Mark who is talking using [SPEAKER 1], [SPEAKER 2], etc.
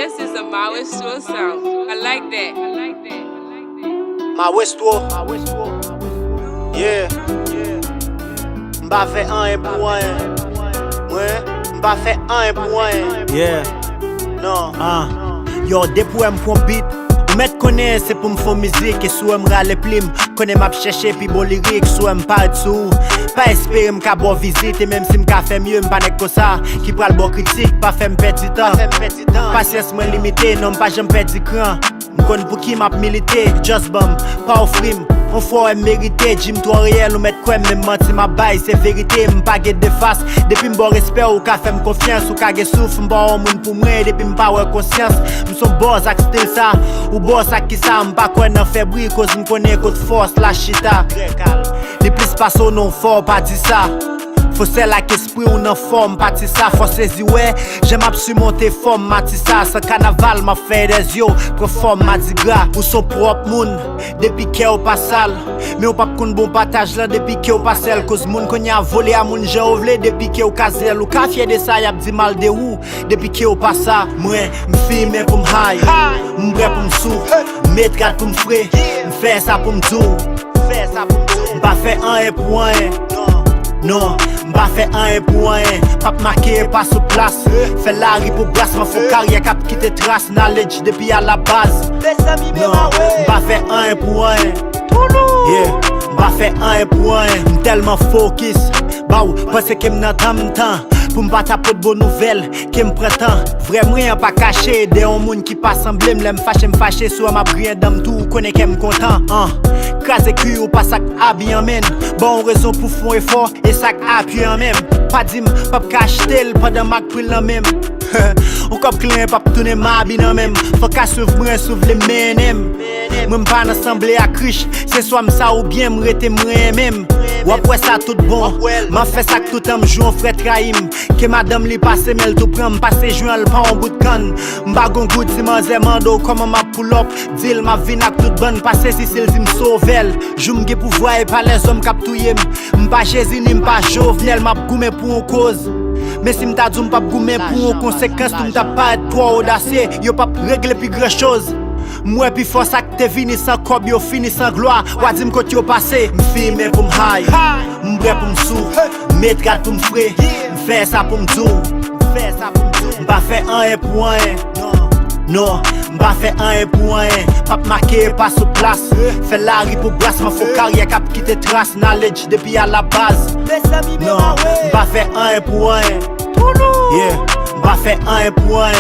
[SPEAKER 1] This is a Maestro sound. I like that.
[SPEAKER 2] Maestro. Yeah. M'ba fait un pour un. Ouais. M'ba fait un pour un.
[SPEAKER 3] Yeah.
[SPEAKER 2] Non.
[SPEAKER 3] Yo, depuis pour un beat. Met connaît c'est pour me faire musique et sou me râler plim. Connaît m'a chercher puis bon lyrique sou me pas dessous. Pas espérer m'ka bon visite et même si m'ka fait mieux m'pas nek comme ça qui pral bon critique pas fait m'perdre temps. Patience moi limité non pas j'aime perdre cran. M'konn pour qui m'a milité just bum pas offrir on faut mériter Jim toi réel ou mettre quoi même menti ma bail c'est vérité m'pas get de face depuis m'bon respect ou ka fait confiance ou ka get souffle m'bon moun pour moi depuis m'pas ouais conscience m'son boss ak style ça ou boss ak qui ça m'pas quoi nan fébrile cause m'connais côté force la chita les plus passe au non fort pas dit ça. Faut c'est la qu'esprit ou nan forme, parti ça, faut saisir ouais. J'aime surmonter forme, mati ça. Ce carnaval m'a fait des yeux, proforme m'a dit gras. Ou son propre moun, depuis qu'il ou pas sale. Mais ou pas qu'on bon partage là, depuis qu'il ou pas sel. Cause moun qu'on y a volé à moun j'ai ouvré, depuis qu'il ou kazel. Ou ka fier de ça, y'a dit mal de ou, depuis qu'il ou pas ça. Moi, m'filme pour m'high, m'bré pour m'sou, m'mettre gade pour m'fray, m'fait ça pour m'dou. M'pas fait un et pour un. Non, m'ba fait un et pour un. Pas marqué pas sous place. Fait la rue pour brasse, ma faut carrière cap quitter trace. Knowledge depuis à la base. Non, m'ba fait un et pour un. Yeah, m'ba fait un et pour un. M'tellement focus. Bah ou, pensez que m'n'entend m'tend. Pour m'battre de bonnes nouvelles, qui m'prétend. Vraiment rien pas caché. Des moun qui pas semblé, m'fâché soit ma brille dans tout, connaît qu'elle m'content. Crasé cul ou pas sac habillé en même. Bon raison pour faire effort et sac appui en même. Pas dim, pas cacher pendant ma prile en même. Ou comme client pas tourner ma bine en même. Faut qu'à suivre moi, suivre les menem. M'm pas ensemble à criche. C'est soit ça ou bien m'rete moi-même. Ou après ça tout bon. M'a fait ça tout temps m'joue en frère trahim. Que madame li passe mais tout prend passer joint le pas en bout de canne. M'ba gon goût si m'en mando comment m'a pull up. Deal ma vie n'a toute bonne passer si c'est me sauvel. Jou m'ge pouvoir et pas les hommes cap touyer. M'pa Jésus ni m'pa Jovenel m'a goumé pour une cause. Mais si m'ta dit m'pa goumé pour une conséquence, tu m'ta pas être trop audacieux. Yo pas régler plus grand chose. Moi puis force ak te vini sans cob yo fini sans gloire. Wa di m'kote yo passé. M'filme pour m'high, m'bré pour m'sou, mettre gade pour m'fray, m'fait ça pour m'dou. M'pa fait un et pour un. Non, m'ba fait un et pour un. Pas marqué pas sous place. Fait la rue pour brasse, ma faut carrière cap quitter trace. Knowledge depuis à la base. Non, m'ba fait un et pour un. Yeah, m'ba fait un et pour un.